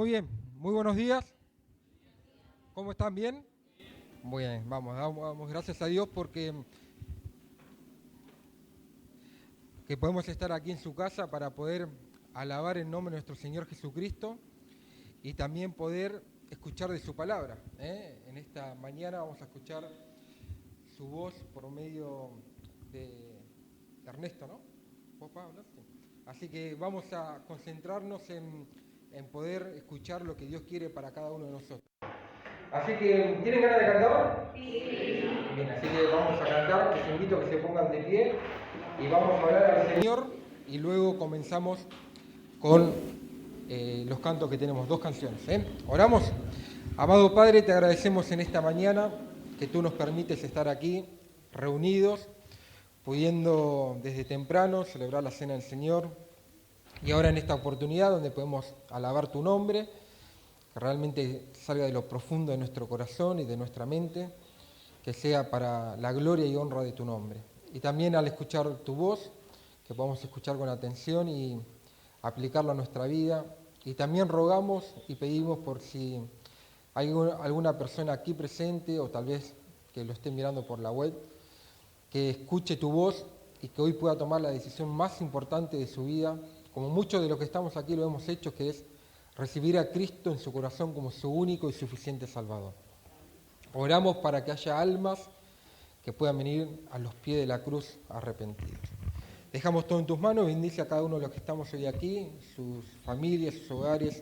Muy bien, muy buenos días. ¿Cómo están? ¿Bien? Muy bien, damos gracias a Dios porque que podemos estar aquí en su casa para poder alabar el nombre de nuestro Señor Jesucristo y también poder escuchar de su palabra. En esta mañana vamos a escuchar su voz por medio de Ernesto, ¿no? ¿Vos, Pablo? Sí. Así que vamos a concentrarnos en poder escuchar lo que Dios quiere para cada uno de nosotros. Así que, ¿tienen ganas de cantar? Sí. Bien, así que vamos a cantar, les invito a que se pongan de pie y vamos a hablar al Señor y luego comenzamos con los cantos que tenemos, 2 canciones. ¿Oramos? Amado Padre, te agradecemos en esta mañana que tú nos permites estar aquí reunidos, pudiendo desde temprano celebrar la Cena del Señor y ahora en esta oportunidad donde podemos alabar tu nombre, que realmente salga de lo profundo de nuestro corazón y de nuestra mente, que sea para la gloria y honra de tu nombre. Y también al escuchar tu voz, que podamos escuchar con atención y aplicarlo a nuestra vida. Y también rogamos y pedimos por si hay alguna persona aquí presente o tal vez que lo esté mirando por la web, que escuche tu voz y que hoy pueda tomar la decisión más importante de su vida, como muchos de los que estamos aquí lo hemos hecho, que es recibir a Cristo en su corazón como su único y suficiente Salvador. Oramos para que haya almas que puedan venir a los pies de la cruz arrepentidos. Dejamos todo en tus manos, bendice a cada uno de los que estamos hoy aquí, sus familias, sus hogares,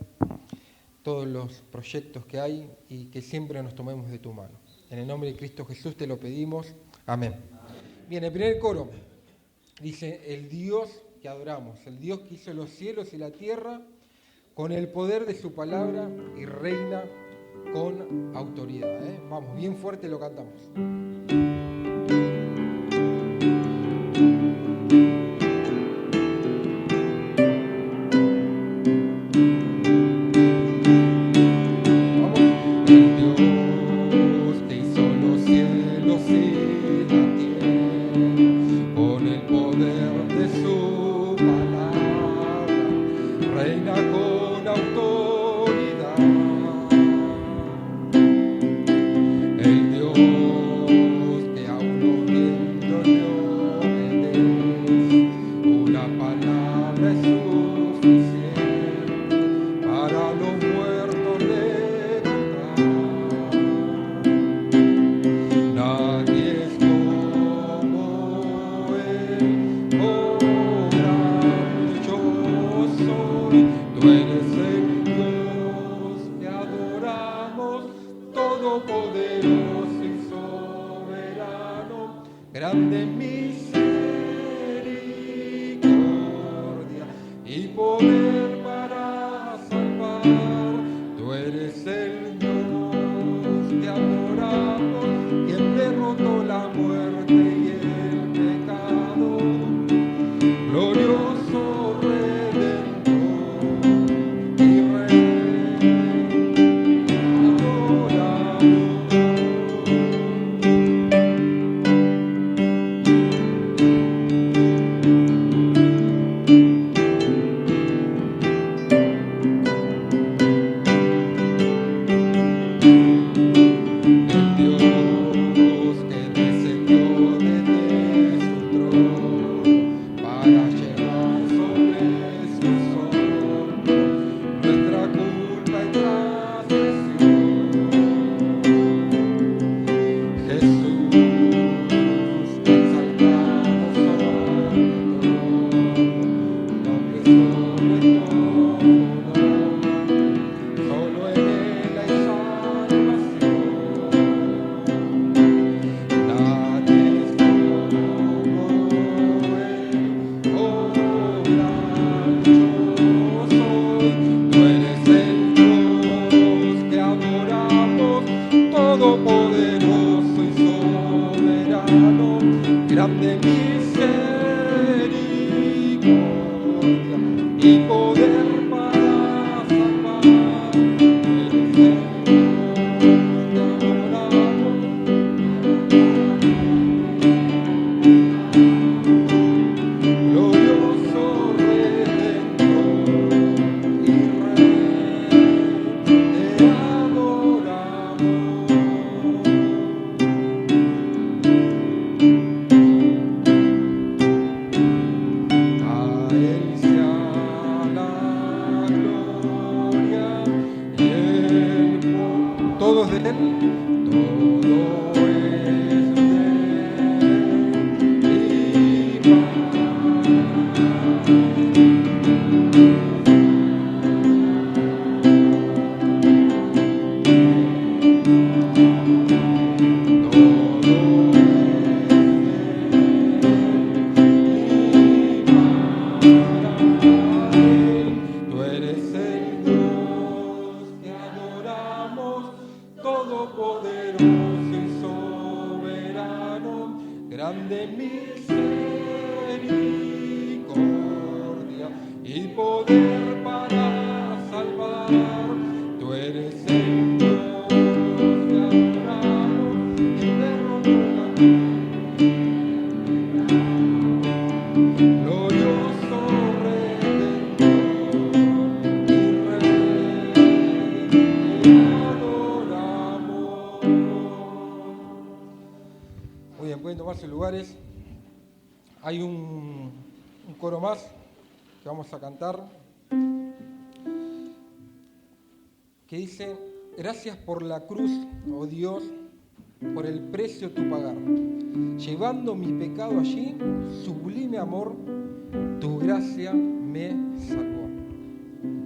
todos los proyectos que hay y que siempre nos tomemos de tu mano. En el nombre de Cristo Jesús te lo pedimos. Amén. Bien, el primer coro dice, el Dios que adoramos, el Dios que hizo los cielos y la tierra con el poder de su palabra y reina con autoridad. Vamos, bien fuerte lo cantamos. El Dios todo es de Él, todo es de Él y tú eres el Dios que adoramos, todopoderoso y soberano, grande misericordia y poder para salvar. Tú eres el Dios que adoramos, eterno glorioso Redentor y Rey, te adoramos. Muy bien, pueden tomar sus lugares. Hay un coro más que vamos a cantar, que dice: gracias por la cruz, oh Dios, por el precio tu pagar. Llevando mi pecado allí, sublime amor, tu gracia me salvó.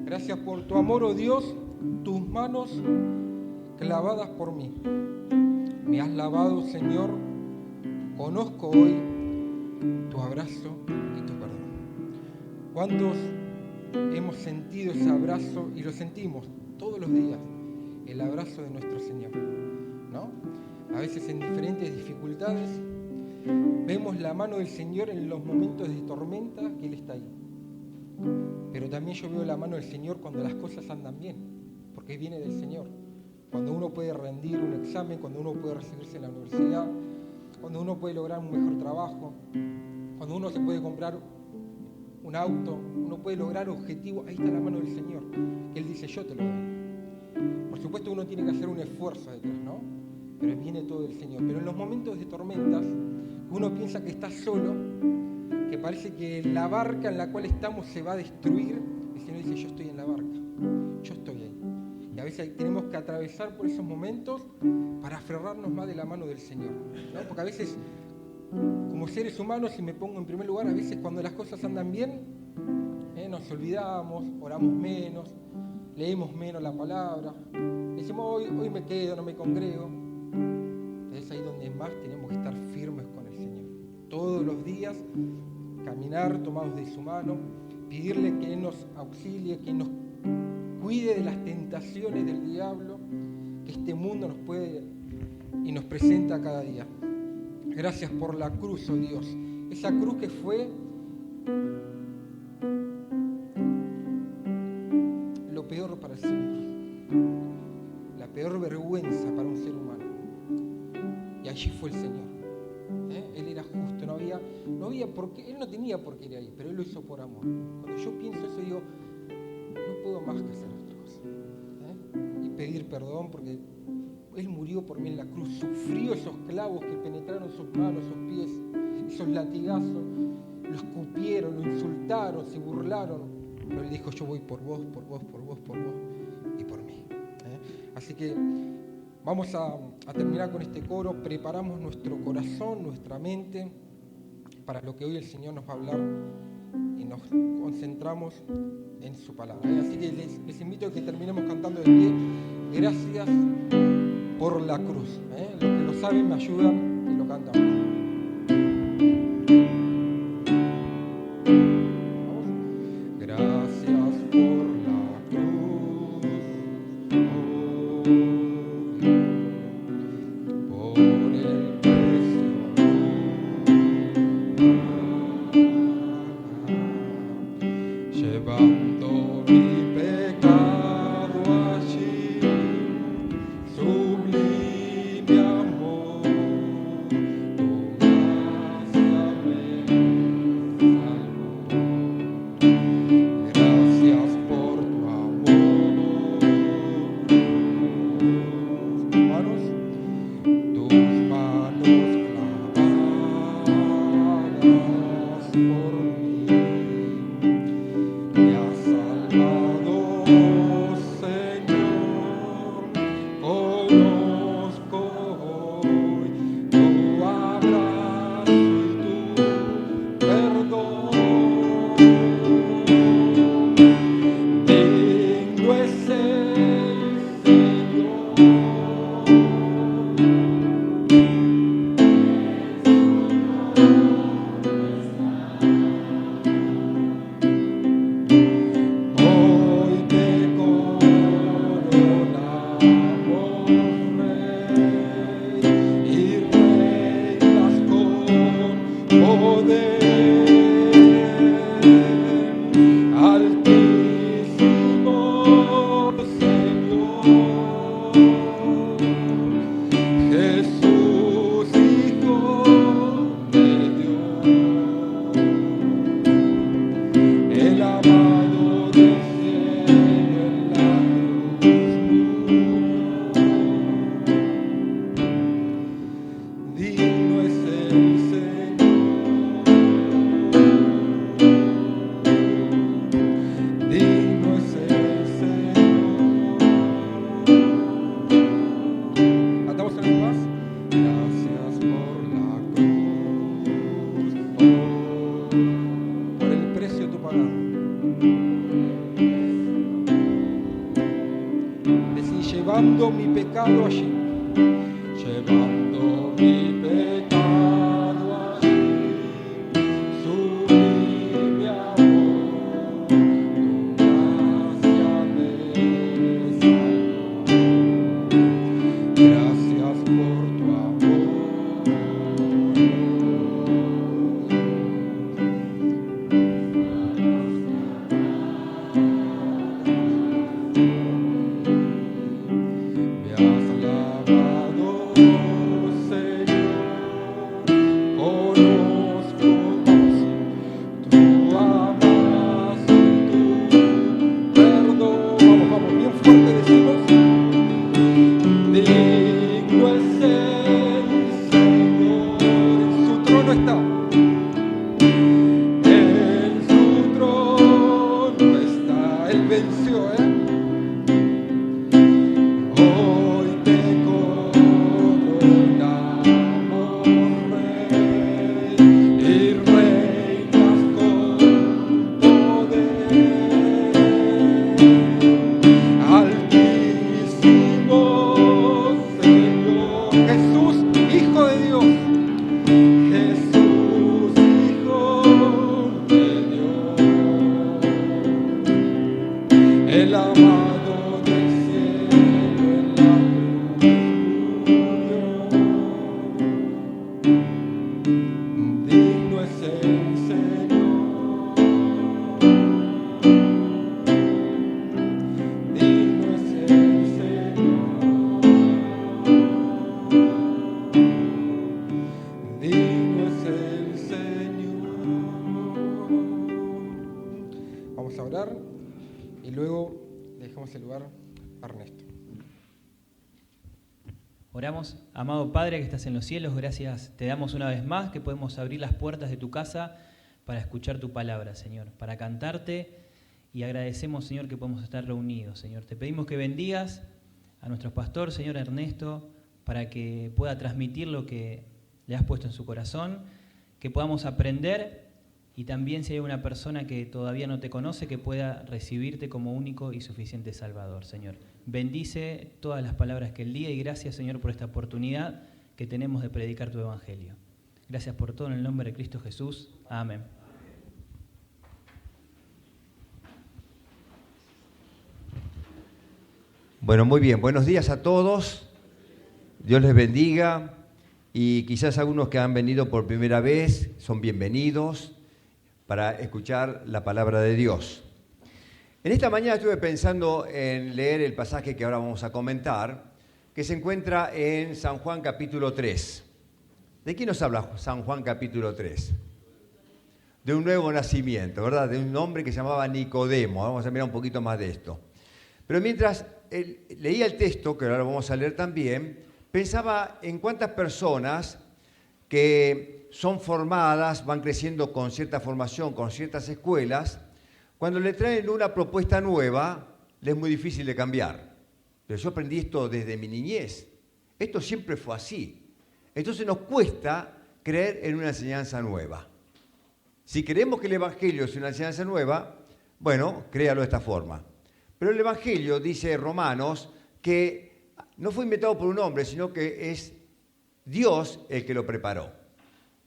Gracias por tu amor, oh Dios, tus manos clavadas por mí. Me has lavado, Señor, conozco hoy tu abrazo y tu perdón. ¿Cuántos hemos sentido ese abrazo y lo sentimos todos los días? El abrazo de nuestro Señor, ¿no? A veces en diferentes dificultades vemos la mano del Señor en los momentos de tormenta, que Él está ahí. Pero también yo veo la mano del Señor cuando las cosas andan bien, porque viene del Señor. Cuando uno puede rendir un examen, cuando uno puede recibirse en la universidad, cuando uno puede lograr un mejor trabajo, cuando uno se puede comprar un auto, uno puede lograr objetivos, ahí está la mano del Señor. Él dice: yo te lo doy. Por supuesto uno tiene que hacer un esfuerzo detrás, ¿no? Pero viene todo del Señor. Pero en los momentos de tormentas, uno piensa que está solo, que parece que la barca en la cual estamos se va a destruir. El Señor dice: yo estoy en la barca, yo estoy ahí. Y a veces tenemos que atravesar por esos momentos para aferrarnos más de la mano del Señor, ¿no? Porque a veces, como seres humanos, si me pongo en primer lugar, a veces cuando las cosas andan bien, nos olvidamos, oramos menos, leemos menos la palabra, decimos hoy me quedo, no me congrego. Es ahí donde más tenemos que estar firmes con el Señor. Todos los días caminar tomados de su mano, pedirle que Él nos auxilie, que nos cuide de las tentaciones del diablo que este mundo nos puede y nos presenta cada día. Gracias por la cruz, oh Dios. Esa cruz que fue lo peor para el Señor, la peor vergüenza para un ser humano. Y allí fue el Señor. Él era justo, no había por qué, Él no tenía por qué ir ahí, pero Él lo hizo por amor. Cuando yo pienso eso, digo, no puedo más que hacer otra cosa. Y pedir perdón, porque Él murió por mí en la cruz, sufrió esos clavos que penetraron sus manos, sus pies, esos latigazos, lo escupieron, lo insultaron, se burlaron. Pero Él dijo: yo voy por vos, por vos, por vos, por vos y por mí. Así que vamos a terminar con este coro. Preparamos nuestro corazón, nuestra mente, para lo que hoy el Señor nos va a hablar, y nos concentramos en su palabra. Así que les invito a que terminemos cantando de pie. Gracias por la cruz. Los que lo saben me ayudan y lo cantamos. Gracias por la cruz, oh Dios, por el precio llevando mi pecado allí, sublime amor, tu llevando mi pecado allí, llevando mi pecado allí, sublime amor, tu gracia me salvó, gracias por tu amor. Vamos a orar y luego dejamos el lugar a Ernesto. Oramos. Amado Padre que estás en los cielos, gracias te damos una vez más que podemos abrir las puertas de tu casa para escuchar tu palabra, Señor, para cantarte, y agradecemos, Señor, que podemos estar reunidos, Señor. Te pedimos que bendigas a nuestro pastor, Señor Ernesto, para que pueda transmitir lo que le has puesto en su corazón, que podamos aprender. Y también si hay una persona que todavía no te conoce, que pueda recibirte como único y suficiente Salvador, Señor. Bendice todas las palabras que él diga y gracias, Señor, por esta oportunidad que tenemos de predicar tu Evangelio. Gracias por todo en el nombre de Cristo Jesús. Amén. Bueno, muy bien. Buenos días a todos. Dios les bendiga. Y quizás algunos que han venido por primera vez son bienvenidos para escuchar la palabra de Dios. En esta mañana estuve pensando en leer el pasaje que ahora vamos a comentar, que se encuentra en San Juan capítulo 3. ¿De qué nos habla San Juan capítulo 3? De un nuevo nacimiento, ¿verdad? De un hombre que se llamaba Nicodemo. Vamos a mirar un poquito más de esto. Pero mientras leía el texto, que ahora vamos a leer también, pensaba en cuántas personas que son formadas, van creciendo con cierta formación, con ciertas escuelas, cuando le traen una propuesta nueva, les es muy difícil de cambiar. pero yo aprendí esto desde mi niñez. Esto siempre fue así. Entonces nos cuesta creer en una enseñanza nueva. Si creemos que el Evangelio es una enseñanza nueva, bueno, créalo de esta forma. Pero el Evangelio, dice Romanos, que no fue inventado por un hombre, sino que es Dios el que lo preparó.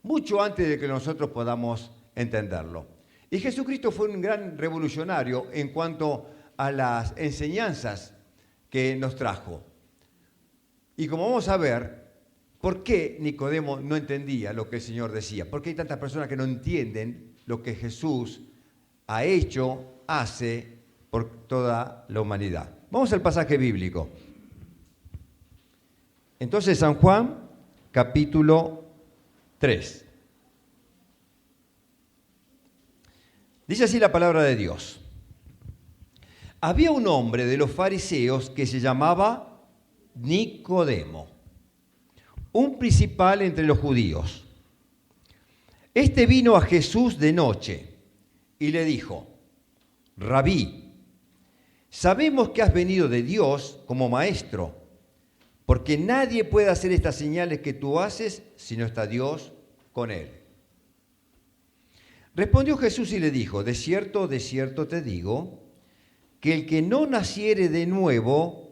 Mucho antes de que nosotros podamos entenderlo. Y Jesucristo fue un gran revolucionario en cuanto a las enseñanzas que nos trajo. Y como vamos a ver, ¿por qué Nicodemo no entendía lo que el Señor decía? ¿Por qué hay tantas personas que no entienden lo que Jesús ha hecho, hace por toda la humanidad? Vamos al pasaje bíblico. Entonces, San Juan, capítulo 3. Dice así la palabra de Dios. Había un hombre de los fariseos que se llamaba Nicodemo, un principal entre los judíos. Este vino a Jesús de noche y le dijo: Rabí, sabemos que has venido de Dios como maestro, porque nadie puede hacer estas señales que tú haces si no está Dios con él. Respondió Jesús y le dijo: de cierto te digo, que el que no naciere de nuevo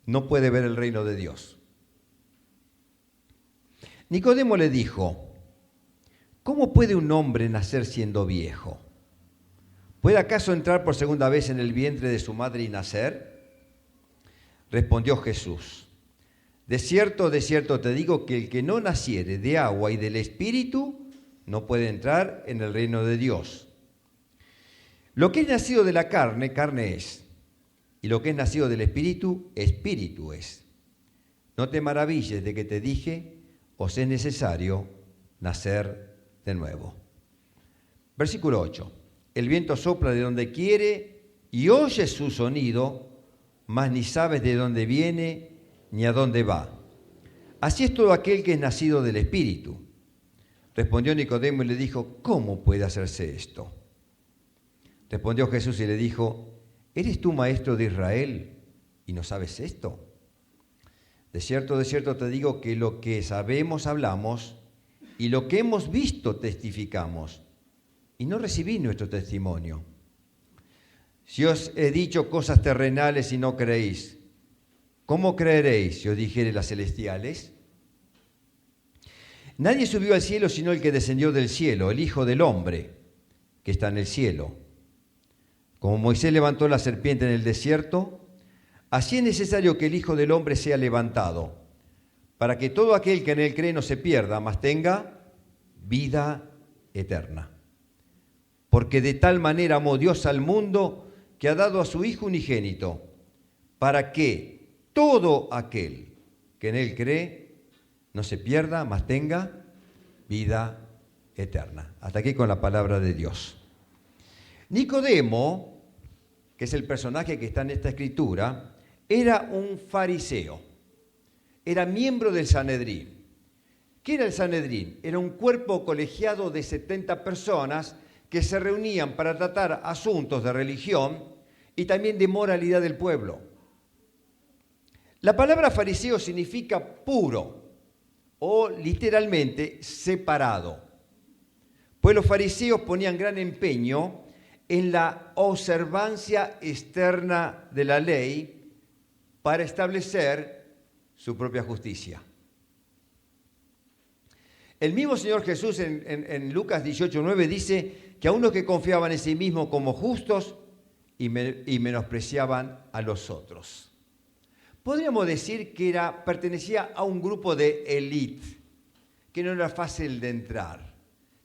no puede ver el reino de Dios. Nicodemo le dijo: ¿cómo puede un hombre nacer siendo viejo? ¿Puede acaso entrar por segunda vez en el vientre de su madre y nacer? Respondió Jesús: de cierto te digo que el que no naciere de agua y del Espíritu no puede entrar en el reino de Dios. Lo que es nacido de la carne, carne es, y lo que es nacido del Espíritu, Espíritu es. No te maravilles de que te dije: os es necesario nacer de nuevo. Versículo 8. El viento sopla de donde quiere y oyes su sonido, mas ni sabes de dónde viene ni a dónde va. Así es todo aquel que es nacido del Espíritu. Respondió Nicodemo y le dijo: ¿cómo puede hacerse esto? Respondió Jesús y le dijo: ¿eres tú maestro de Israel y no sabes esto? De cierto te digo que lo que sabemos hablamos y lo que hemos visto testificamos, y no recibí nuestro testimonio. Si os he dicho cosas terrenales y no creéis, ¿cómo creeréis si os dijere las celestiales? Nadie subió al cielo sino el que descendió del cielo, el Hijo del Hombre, que está en el cielo. Como Moisés levantó la serpiente en el desierto, así es necesario que el Hijo del Hombre sea levantado, para que todo aquel que en él cree no se pierda, mas tenga vida eterna. Porque de tal manera amó Dios al mundo que ha dado a su Hijo unigénito, para que todo aquel que en él cree no se pierda, mas tenga vida eterna. Hasta aquí con la palabra de Dios. Nicodemo, que es el personaje que está en esta escritura, era un fariseo, era miembro del Sanedrín. ¿Qué era el Sanedrín? Era un cuerpo colegiado de 70 personas que se reunían para tratar asuntos de religión y también de moralidad del pueblo. La palabra fariseo significa puro o literalmente separado, pues los fariseos ponían gran empeño en la observancia externa de la ley para establecer su propia justicia. El mismo Señor Jesús en Lucas 18:9 dice que a unos que confiaban en sí mismos como justos y menospreciaban a los otros. Podríamos decir que pertenecía a un grupo de élite, que no era fácil de entrar.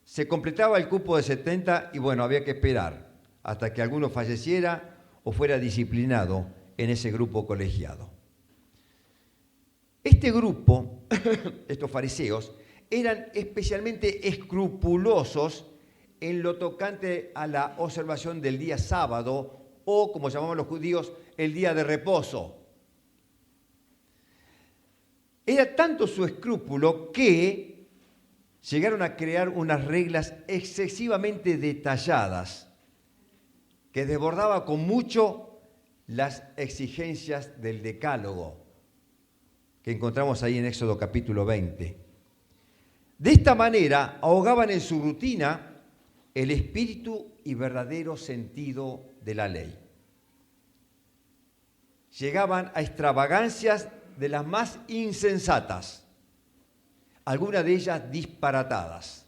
Se completaba el cupo de 70 y bueno, había que esperar hasta que alguno falleciera o fuera disciplinado en ese grupo colegiado. Este grupo, estos fariseos, eran especialmente escrupulosos en lo tocante a la observación del día sábado o, como llamaban los judíos, el día de reposo. Era tanto su escrúpulo que llegaron a crear unas reglas excesivamente detalladas que desbordaba con mucho las exigencias del decálogo que encontramos ahí en Éxodo capítulo 20. De esta manera ahogaban en su rutina el espíritu y verdadero sentido de la ley. Llegaban a extravagancias de las más insensatas, algunas de ellas disparatadas.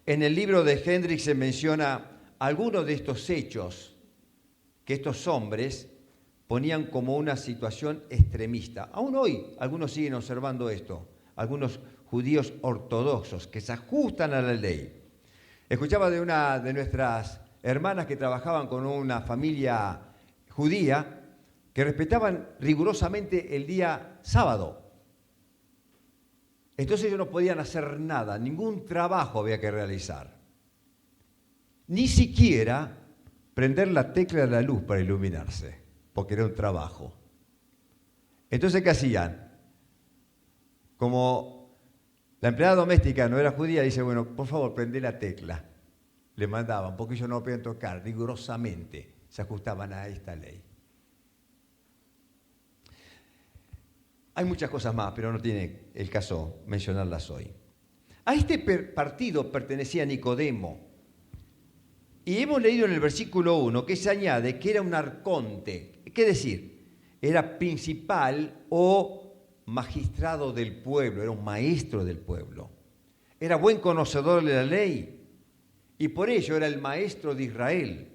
En el libro de Hendricks se menciona algunos de estos hechos que estos hombres ponían como una situación extremista. Aún hoy algunos siguen observando esto, algunos judíos ortodoxos que se ajustan a la ley. Escuchaba de una de nuestras hermanas que trabajaban con una familia judía que respetaban rigurosamente el día sábado. Entonces ellos no podían hacer nada, ningún trabajo había que realizar. Ni siquiera prender la tecla de la luz para iluminarse, porque era un trabajo. Entonces, ¿qué hacían? Como la empleada doméstica no era judía, dice, bueno, por favor, prende la tecla. Le mandaban, porque ellos no podían tocar, rigurosamente se ajustaban a esta ley. Hay muchas cosas más, pero no tiene el caso mencionarlas hoy. A este partido pertenecía Nicodemo. Y hemos leído en el versículo 1 que se añade que era un arconte. ¿Qué decir? Era principal o magistrado del pueblo, era un maestro del pueblo. Era buen conocedor de la ley y por ello era el maestro de Israel.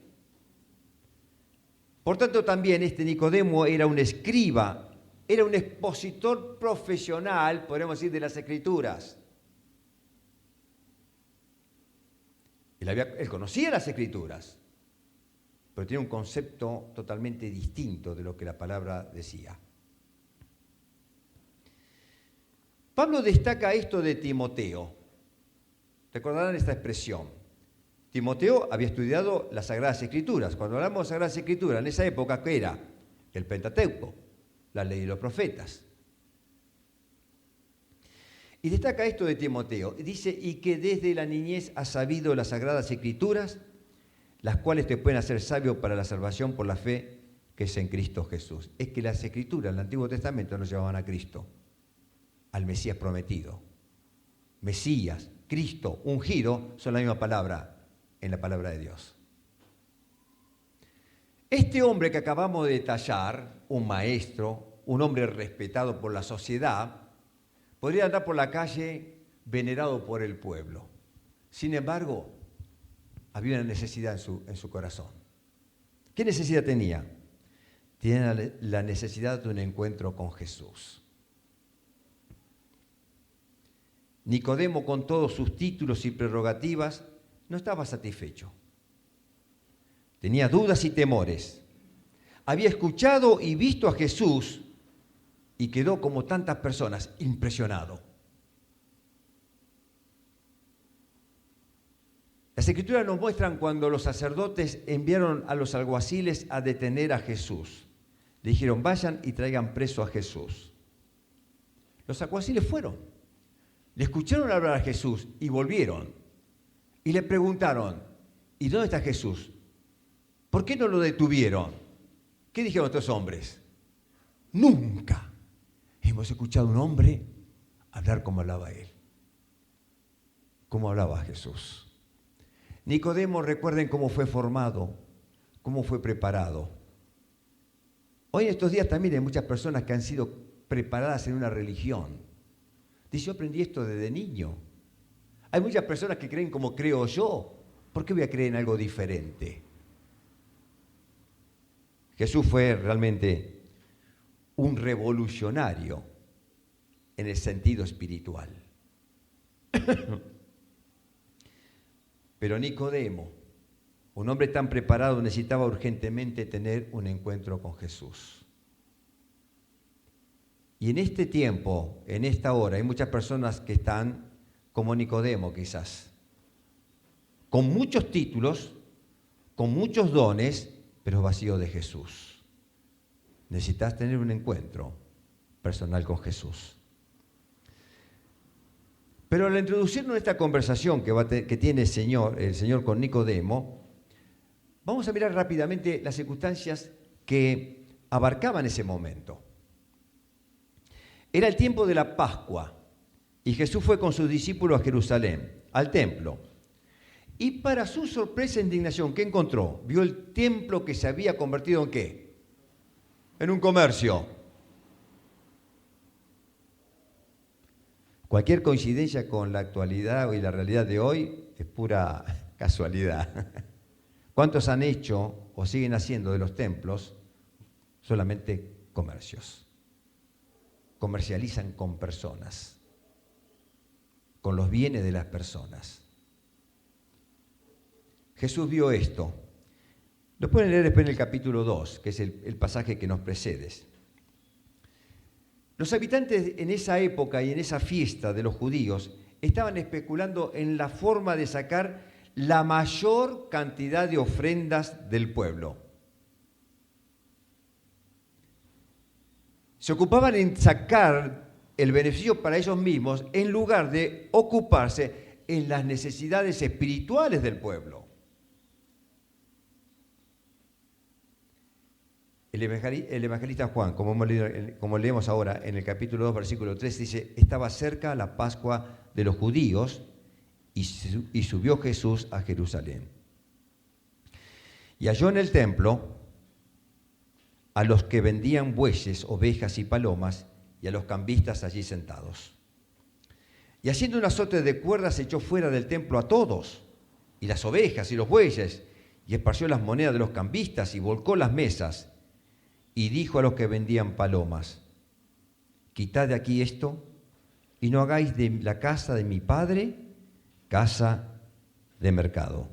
Por tanto, también este Nicodemo era un escriba, era un expositor profesional, podríamos decir, de las Escrituras. Él conocía las Escrituras, pero tenía un concepto totalmente distinto de lo que la palabra decía. Pablo destaca esto de Timoteo. Recordarán esta expresión. Timoteo había estudiado las Sagradas Escrituras. Cuando hablamos de Sagradas Escrituras, en esa época, ¿qué era? El Pentateuco, la ley de los profetas. Y destaca esto de Timoteo. Dice, y que desde la niñez has sabido las Sagradas Escrituras, las cuales te pueden hacer sabio para la salvación por la fe que es en Cristo Jesús. Es que las Escrituras, en el Antiguo Testamento, nos llevaban a Cristo, al Mesías prometido. Mesías, Cristo, ungido, son la misma palabra en la palabra de Dios. Este hombre que acabamos de detallar, un maestro, un hombre respetado por la sociedad, podría andar por la calle venerado por el pueblo. Sin embargo, había una necesidad en su corazón. ¿Qué necesidad tenía? Tenía la necesidad de un encuentro con Jesús. Nicodemo, con todos sus títulos y prerrogativas, no estaba satisfecho. Tenía dudas y temores. Había escuchado y visto a Jesús y quedó, como tantas personas, impresionado. Las Escrituras nos muestran cuando los sacerdotes enviaron a los alguaciles a detener a Jesús. Le dijeron, vayan y traigan preso a Jesús. Los alguaciles fueron. Le escucharon hablar a Jesús y volvieron. Y le preguntaron, ¿y dónde está Jesús? ¿Por qué no lo detuvieron? ¿Qué dijeron estos hombres? Nunca hemos escuchado a un hombre hablar como hablaba él. Como hablaba Jesús. Nicodemo, recuerden cómo fue formado, cómo fue preparado. Hoy en estos días también hay muchas personas que han sido preparadas en una religión. Dice, yo aprendí esto desde niño. Hay muchas personas que creen como creo yo. ¿Por qué voy a creer en algo diferente? Jesús fue realmente un revolucionario en el sentido espiritual. Pero Nicodemo, un hombre tan preparado, necesitaba urgentemente tener un encuentro con Jesús. Y en este tiempo, en esta hora, hay muchas personas que están como Nicodemo quizás, con muchos títulos, con muchos dones, pero vacío de Jesús. Necesitas tener un encuentro personal con Jesús. Pero al introducirnos en esta conversación que tiene el Señor con Nicodemo, Vamos a mirar rápidamente las circunstancias que abarcaban ese momento. Era el tiempo de la Pascua y Jesús fue con sus discípulos a Jerusalén, al templo. Y para su sorpresa e indignación, ¿qué encontró? Vio el templo que se había convertido ¿en qué? En un comercio. Cualquier coincidencia con la actualidad y la realidad de hoy es pura casualidad. ¿Cuántos han hecho o siguen haciendo de los templos solamente comercios? Comercializan con personas, con los bienes de las personas. Jesús vio esto. Lo pueden leer después en el capítulo 2, que es el pasaje que nos precede. Los habitantes en esa época y en esa fiesta de los judíos estaban especulando en la forma de sacar la mayor cantidad de ofrendas del pueblo. Se ocupaban en sacar el beneficio para ellos mismos en lugar de ocuparse en las necesidades espirituales del pueblo. El evangelista Juan, como leemos ahora en el capítulo 2, versículo 3, dice, estaba cerca la Pascua de los judíos y subió Jesús a Jerusalén. Y halló en el templo a los que vendían bueyes, ovejas y palomas, y a los cambistas allí sentados. Y haciendo un azote de cuerdas echó fuera del templo a todos, y las ovejas y los bueyes, y esparció las monedas de los cambistas y volcó las mesas. Y dijo a los que vendían palomas, quitad de aquí esto y no hagáis de la casa de mi padre casa de mercado.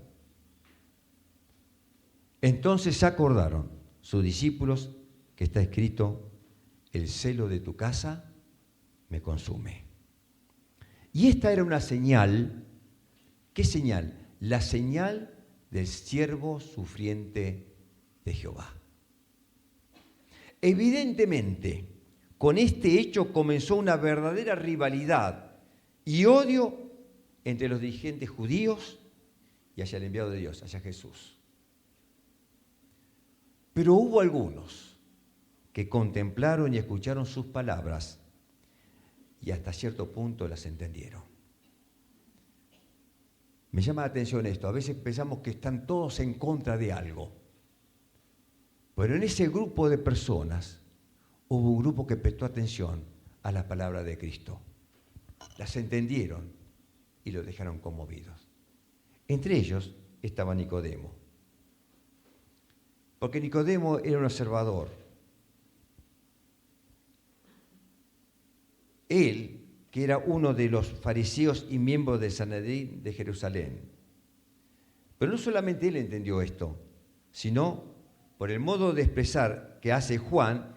Entonces se acordaron sus discípulos que está escrito, el celo de tu casa me consume. Y esta era una señal. ¿Qué señal? La señal del siervo sufriente de Jehová. Evidentemente, con este hecho comenzó una verdadera rivalidad y odio entre los dirigentes judíos y hacia el enviado de Dios, hacia Jesús. Pero hubo algunos que contemplaron y escucharon sus palabras y hasta cierto punto las entendieron. Me llama la atención esto, a veces pensamos que están todos en contra de algo. Pero en ese grupo de personas hubo un grupo que prestó atención a la palabra de Cristo. Las entendieron y los dejaron conmovidos. Entre ellos estaba Nicodemo. Porque Nicodemo era un observador. Él, que era uno de los fariseos y miembros del Sanedrín de Jerusalén. Pero no solamente él entendió esto, sino por el modo de expresar que hace Juan,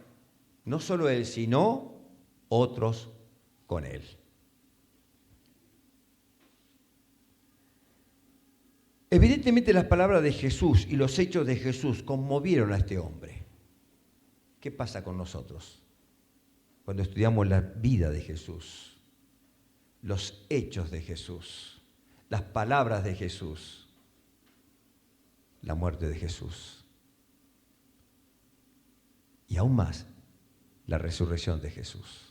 no solo él, sino otros con él. Evidentemente las palabras de Jesús y los hechos de Jesús conmovieron a este hombre. ¿Qué pasa con nosotros cuando estudiamos la vida de Jesús, los hechos de Jesús, las palabras de Jesús, la muerte de Jesús? Y aún más, la resurrección de Jesús.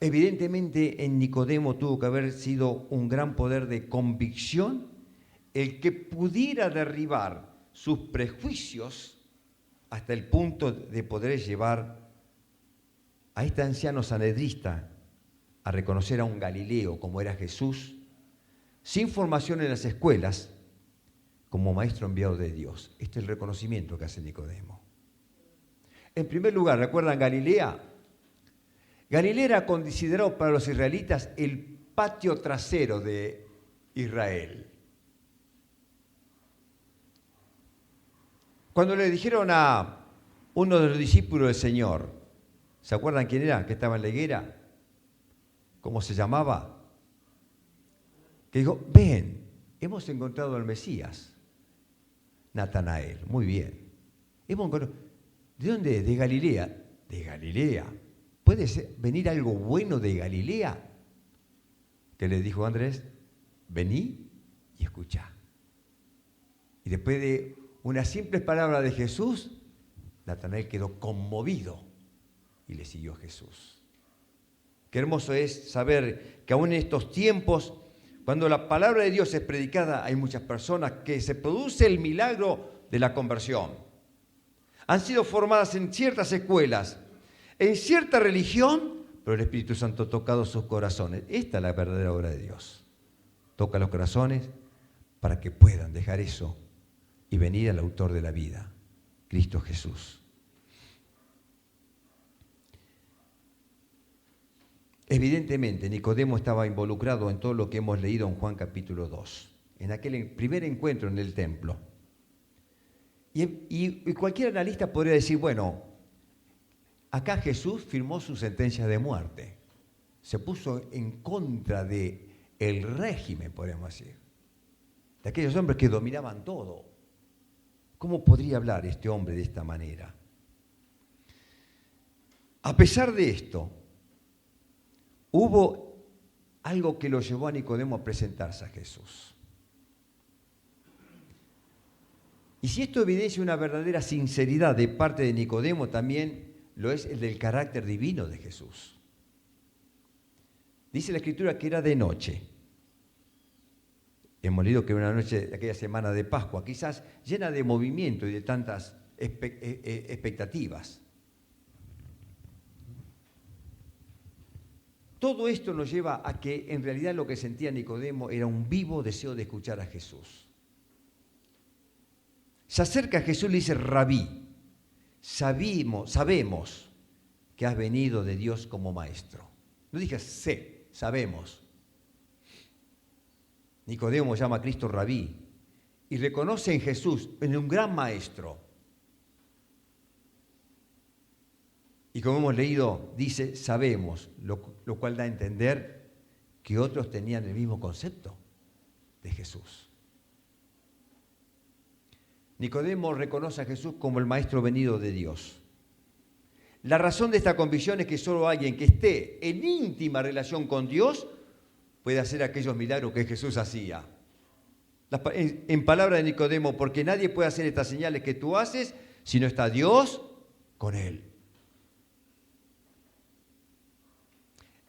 Evidentemente en Nicodemo tuvo que haber sido un gran poder de convicción el que pudiera derribar sus prejuicios hasta el punto de poder llevar a este anciano sanedrista a reconocer a un Galileo como era Jesús, sin formación en las escuelas, como maestro enviado de Dios. Este es el reconocimiento que hace Nicodemo. En primer lugar, ¿recuerdan Galilea? Galilea era considerado para los israelitas el patio trasero de Israel. Cuando le dijeron a uno de los discípulos del Señor, ¿se acuerdan quién era? Que estaba en la higuera. ¿Cómo se llamaba? Que dijo, ven, hemos encontrado al Mesías. Natanael, muy bien. ¿De dónde? De Galilea. De Galilea. ¿Puede venir algo bueno de Galilea? ¿Qué le dijo Andrés? Vení y escuchá. Y después de unas simples palabras de Jesús, Natanael quedó conmovido y le siguió a Jesús. Qué hermoso es saber que aún en estos tiempos, cuando la palabra de Dios es predicada, hay muchas personas que se produce el milagro de la conversión. Han sido formadas en ciertas escuelas, en cierta religión, pero el Espíritu Santo ha tocado sus corazones. Esta es la verdadera obra de Dios. Toca los corazones para que puedan dejar eso y venir al autor de la vida, Cristo Jesús. Evidentemente, Nicodemo estaba involucrado en todo lo que hemos leído en Juan capítulo 2, en aquel primer encuentro en el templo. Y cualquier analista podría decir, bueno, acá Jesús firmó su sentencia de muerte. Se puso en contra del régimen, podríamos decir, de aquellos hombres que dominaban todo. ¿Cómo podría hablar este hombre de esta manera? A pesar de esto, hubo algo que lo llevó a Nicodemo a presentarse a Jesús. Y si esto evidencia una verdadera sinceridad de parte de Nicodemo, también lo es el del carácter divino de Jesús. Dice la Escritura que era de noche. Hemos leído que era una noche de aquella semana de Pascua, quizás llena de movimiento y de tantas expectativas. Todo esto nos lleva a que en realidad lo que sentía Nicodemo era un vivo deseo de escuchar a Jesús. Se acerca a Jesús y le dice, Rabí, sabemos que has venido de Dios como maestro. No dije sé, sabemos. Nicodemo llama a Cristo Rabí y reconoce en Jesús, en un gran maestro. Y como hemos leído, dice, sabemos, lo cual da a entender que otros tenían el mismo concepto de Jesús. Nicodemo reconoce a Jesús como el maestro venido de Dios. La razón de esta convicción es que solo alguien que esté en íntima relación con Dios puede hacer aquellos milagros que Jesús hacía. En palabras de Nicodemo, porque nadie puede hacer estas señales que tú haces si no está Dios con él.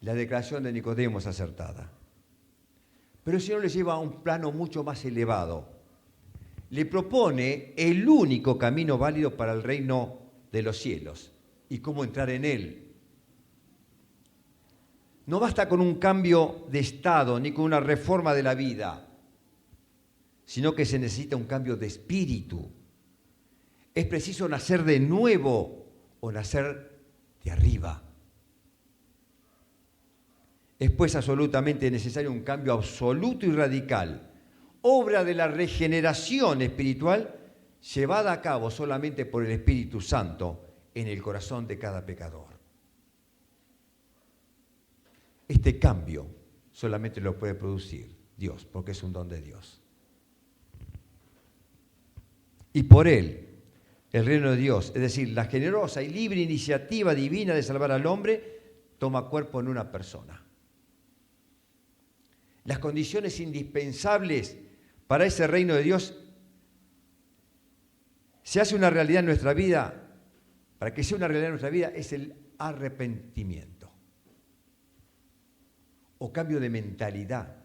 La declaración de Nicodemo es acertada. Pero el Señor le lleva a un plano mucho más elevado. Le propone el único camino válido para el reino de los cielos y cómo entrar en él. No basta con un cambio de estado ni con una reforma de la vida, sino que se necesita un cambio de espíritu. Es preciso nacer de nuevo o nacer de arriba. Es pues absolutamente necesario un cambio absoluto y radical, obra de la regeneración espiritual llevada a cabo solamente por el Espíritu Santo en el corazón de cada pecador. Este cambio solamente lo puede producir Dios, porque es un don de Dios. Y por él, el reino de Dios, es decir, la generosa y libre iniciativa divina de salvar al hombre, toma cuerpo en una persona. Las condiciones indispensables para ese reino de Dios se hace una realidad en nuestra vida. Para que sea una realidad en nuestra vida es el arrepentimiento o cambio de mentalidad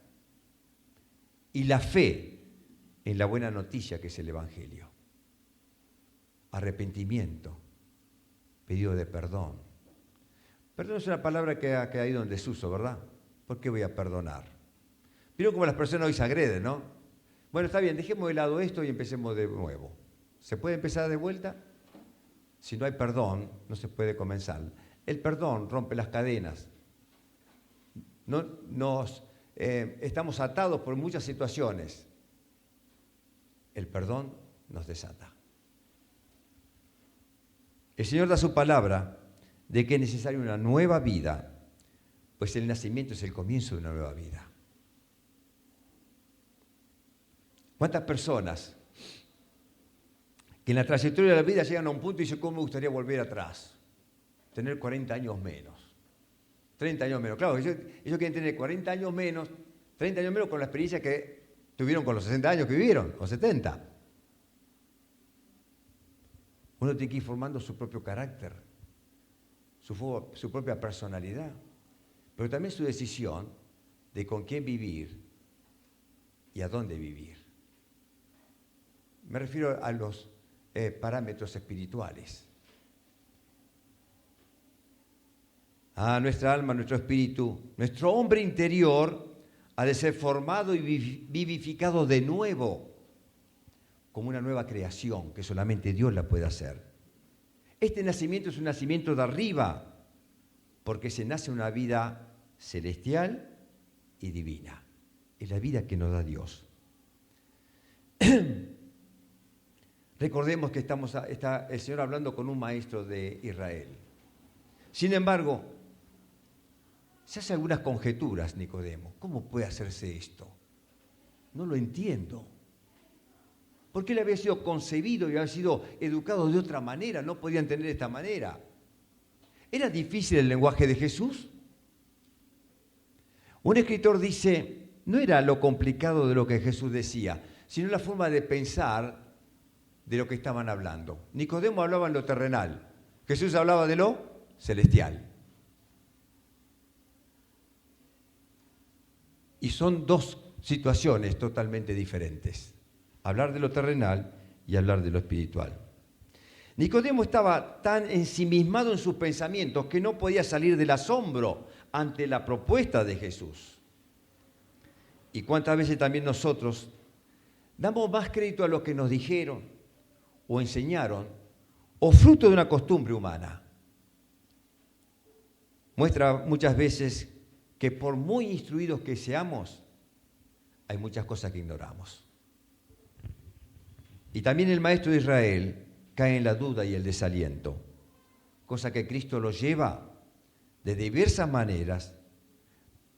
y la fe en la buena noticia que es el Evangelio. Arrepentimiento, pedido de perdón. Perdón es una palabra que ha caído en desuso, ¿verdad? ¿Por qué voy a perdonar? Vieron cómo las personas hoy se agreden, ¿no? Bueno, está bien, dejemos de lado esto y empecemos de nuevo. ¿Se puede empezar de vuelta? Si no hay perdón, no se puede comenzar. El perdón rompe las cadenas. Estamos atados por muchas situaciones. El perdón nos desata. El Señor da su palabra de que es necesaria una nueva vida, pues el nacimiento es el comienzo de una nueva vida. ¿Cuántas personas que en la trayectoria de la vida llegan a un punto y dicen, ¿cómo me gustaría volver atrás? Tener 40 años menos, 30 años menos. Claro, ellos quieren tener 40 años menos, 30 años menos con la experiencia que tuvieron con los 60 años que vivieron, con 70. Uno tiene que ir formando su propio carácter, su propia personalidad, pero también su decisión de con quién vivir y a dónde vivir. Me refiero a los parámetros espirituales. A nuestra alma, nuestro espíritu, nuestro hombre interior ha de ser formado y vivificado de nuevo, como una nueva creación que solamente Dios la puede hacer. Este nacimiento es un nacimiento de arriba, porque se nace una vida celestial y divina. Es la vida que nos da Dios. Recordemos que está el Señor hablando con un maestro de Israel. Sin embargo, se hace algunas conjeturas, Nicodemo. ¿Cómo puede hacerse esto? No lo entiendo. Porque él había sido concebido y había sido educado de otra manera, no podía entender de esta manera. ¿Era difícil el lenguaje de Jesús? Un escritor dice, no era lo complicado de lo que Jesús decía, sino la forma de pensar de lo que estaban hablando. Nicodemo hablaba en lo terrenal, Jesús hablaba de lo celestial. Y son dos situaciones totalmente diferentes. Hablar de lo terrenal y hablar de lo espiritual. Nicodemo estaba tan ensimismado en sus pensamientos que no podía salir del asombro ante la propuesta de Jesús. ¿Y cuántas veces también nosotros damos más crédito a lo que nos dijeron o enseñaron o fruto de una costumbre humana? Muestra muchas veces que por muy instruidos que seamos, hay muchas cosas que ignoramos. Y también el maestro de Israel cae en la duda y el desaliento, cosa que Cristo lo lleva de diversas maneras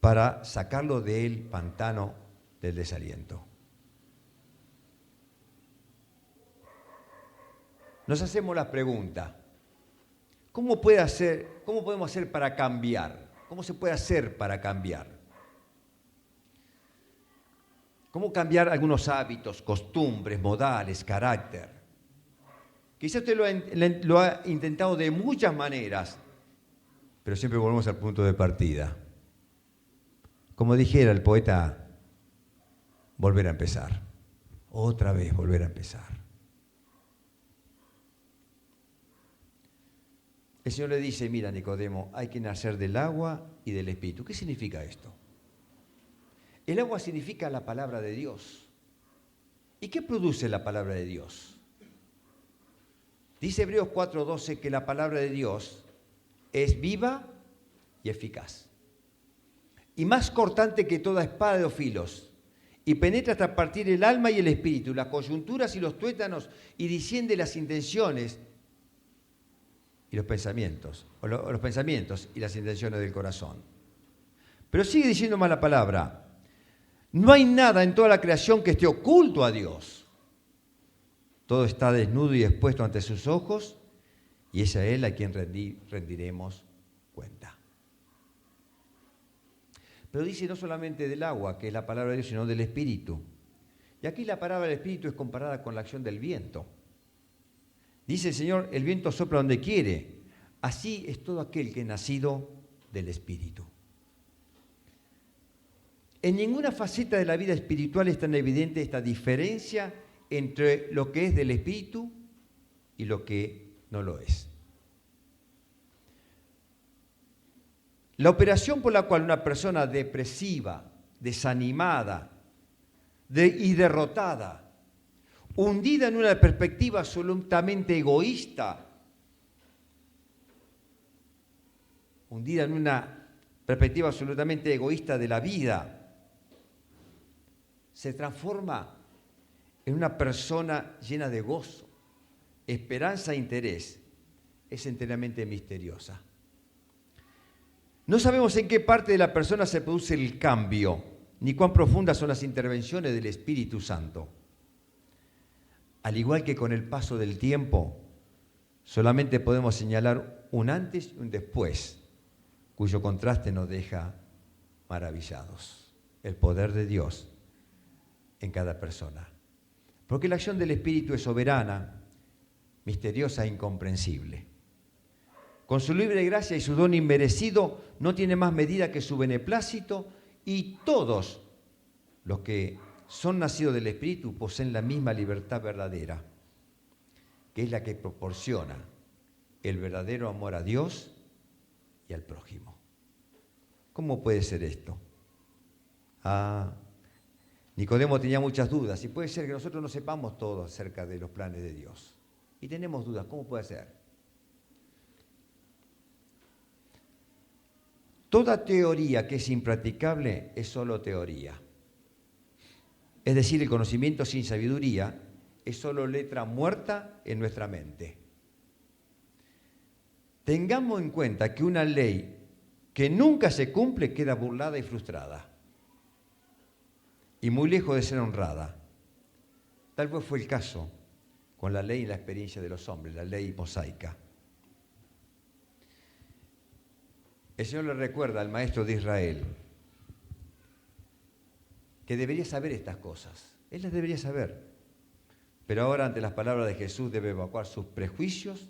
para sacarlo del pantano del desaliento. Nos hacemos la pregunta, ¿cómo podemos hacer para cambiar? ¿Cómo se puede hacer para cambiar? ¿Cómo cambiar algunos hábitos, costumbres, modales, carácter? Quizás usted lo ha intentado de muchas maneras, pero siempre volvemos al punto de partida. Como dijera el poeta, volver a empezar. Otra vez volver a empezar. El Señor le dice, mira Nicodemo, hay que nacer del agua y del Espíritu. ¿Qué significa esto? El agua significa la palabra de Dios. ¿Y qué produce la palabra de Dios? Dice Hebreos 4:12 que la palabra de Dios es viva y eficaz. Y más cortante que toda espada de dos filos. Y penetra hasta partir el alma y el espíritu, las coyunturas y los tuétanos, y disciende las intenciones y los pensamientos, los pensamientos y las intenciones del corazón. Pero sigue diciendo más la palabra. No hay nada en toda la creación que esté oculto a Dios. Todo está desnudo y expuesto ante sus ojos, y es a Él a quien rendiremos cuenta. Pero dice no solamente del agua, que es la palabra de Dios, sino del Espíritu. Y aquí la palabra del Espíritu es comparada con la acción del viento. Dice el Señor, el viento sopla donde quiere. Así es todo aquel que es nacido del Espíritu. En ninguna faceta de la vida espiritual es tan evidente esta diferencia entre lo que es del Espíritu y lo que no lo es. La operación por la cual una persona depresiva, desanimada y derrotada, hundida en una perspectiva absolutamente egoísta, de la vida, se transforma en una persona llena de gozo, esperanza e interés. Es enteramente misteriosa. No sabemos en qué parte de la persona se produce el cambio, ni cuán profundas son las intervenciones del Espíritu Santo. Al igual que con el paso del tiempo, solamente podemos señalar un antes y un después, cuyo contraste nos deja maravillados. El poder de Dios en cada persona. Porque la acción del Espíritu es soberana misteriosa e incomprensible. Con su libre gracia y su don inmerecido, no tiene más medida que su beneplácito, y todos los que son nacidos del Espíritu poseen la misma libertad verdadera, que es la que proporciona el verdadero amor a Dios y al prójimo. ¿Cómo puede ser esto? Nicodemo tenía muchas dudas, y puede ser que nosotros no sepamos todo acerca de los planes de Dios. Y tenemos dudas, ¿cómo puede ser? Toda teoría que es impracticable es solo teoría. Es decir, el conocimiento sin sabiduría es solo letra muerta en nuestra mente. Tengamos en cuenta que una ley que nunca se cumple queda burlada y frustrada, y muy lejos de ser honrada. Tal vez fue el caso con la ley y la experiencia de los hombres, la ley mosaica. El Señor le recuerda al maestro de Israel que debería saber estas cosas. Él las debería saber. Pero ahora, ante las palabras de Jesús, debe evacuar sus prejuicios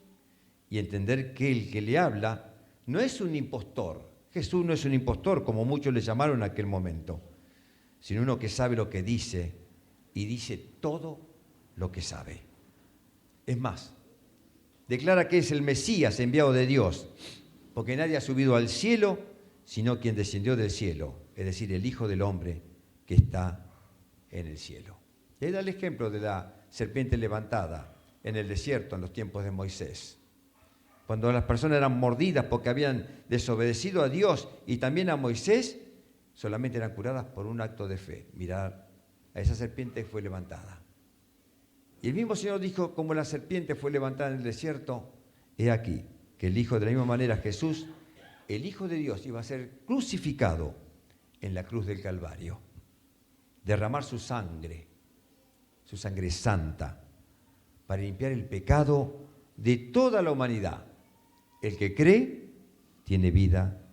y entender que el que le habla no es un impostor. Jesús no es un impostor, como muchos le llamaron en aquel momento, sino uno que sabe lo que dice y dice todo lo que sabe. Es más, declara que es el Mesías enviado de Dios, porque nadie ha subido al cielo, sino quien descendió del cielo, es decir, el Hijo del Hombre que está en el cielo. Y ahí da el ejemplo de la serpiente levantada en el desierto en los tiempos de Moisés. Cuando las personas eran mordidas porque habían desobedecido a Dios y también a Moisés, solamente eran curadas por un acto de fe. Mirar a esa serpiente que fue levantada. Y el mismo Señor dijo, como la serpiente fue levantada en el desierto, he aquí que el Hijo, de la misma manera Jesús, el Hijo de Dios, iba a ser crucificado en la cruz del Calvario, derramar su sangre santa, para limpiar el pecado de toda la humanidad. El que cree tiene vida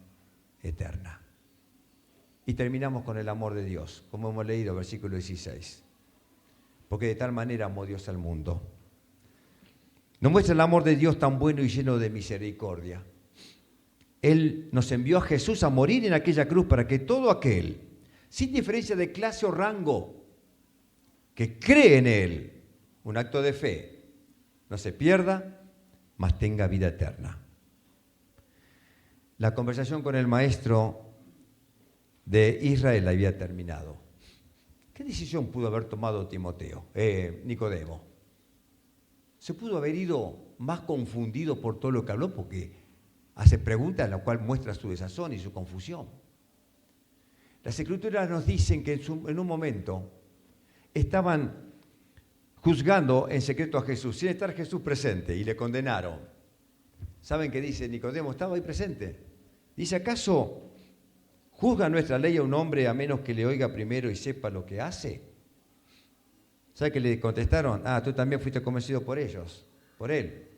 eterna. Y terminamos con el amor de Dios, como hemos leído, versículo 16. Porque de tal manera amó Dios al mundo. Nos muestra el amor de Dios tan bueno y lleno de misericordia. Él nos envió a Jesús a morir en aquella cruz para que todo aquel, sin diferencia de clase o rango, que cree en Él, un acto de fe, no se pierda, mas tenga vida eterna. La conversación con el maestro de Israel había terminado. ¿Qué decisión pudo haber tomado Nicodemo? Se pudo haber ido más confundido por todo lo que habló, porque hace preguntas en las cuales muestra su desazón y su confusión. Las Escrituras nos dicen que en un momento estaban juzgando en secreto a Jesús, sin estar Jesús presente, y le condenaron. ¿Saben qué dice Nicodemo? Estaba ahí presente. Dice, ¿acaso juzga nuestra ley a un hombre a menos que le oiga primero y sepa lo que hace? ¿Sabe qué le contestaron? Tú también fuiste convencido por ellos, por él.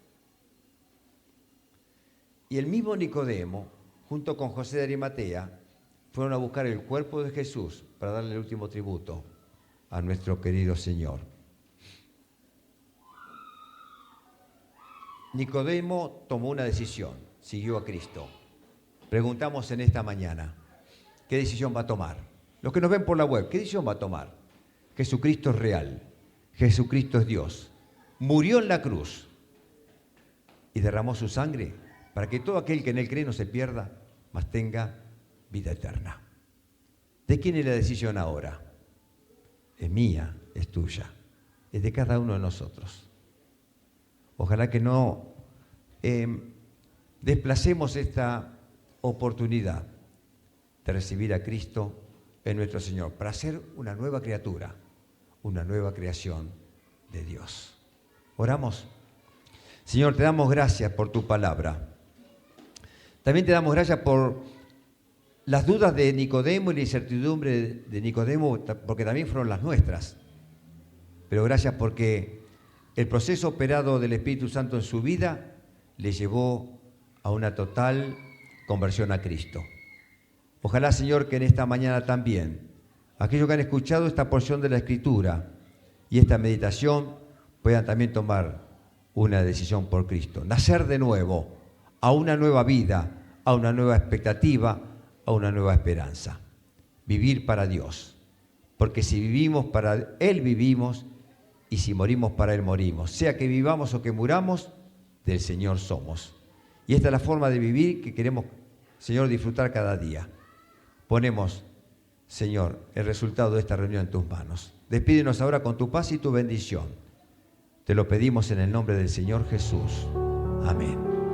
Y el mismo Nicodemo, junto con José de Arimatea, fueron a buscar el cuerpo de Jesús para darle el último tributo a nuestro querido Señor. Nicodemo tomó una decisión, siguió a Cristo. Preguntamos en esta mañana, ¿qué decisión va a tomar? Los que nos ven por la web, ¿qué decisión va a tomar? Jesucristo es real, Jesucristo es Dios. Murió en la cruz y derramó su sangre para que todo aquel que en Él cree no se pierda, mas tenga vida eterna. ¿De quién es la decisión ahora? Es mía, es tuya, es de cada uno de nosotros. Ojalá que no desplacemos esta oportunidad de recibir a Cristo en nuestro Señor, para ser una nueva criatura, una nueva creación de Dios. Oramos. Señor, te damos gracias por tu palabra. También te damos gracias por las dudas de Nicodemo y la incertidumbre de Nicodemo, porque también fueron las nuestras. Pero gracias porque el proceso operado del Espíritu Santo en su vida le llevó a una total conversión a Cristo. Ojalá, Señor, que en esta mañana también aquellos que han escuchado esta porción de la Escritura y esta meditación puedan también tomar una decisión por Cristo. Nacer de nuevo, a una nueva vida, a una nueva expectativa, a una nueva esperanza. Vivir para Dios. Porque si vivimos para Él vivimos, y si morimos para Él morimos. Sea que vivamos o que muramos, del Señor somos. Y esta es la forma de vivir que queremos, Señor, disfrutar cada día. Ponemos, Señor, el resultado de esta reunión en tus manos. Despídenos ahora con tu paz y tu bendición. Te lo pedimos en el nombre del Señor Jesús. Amén.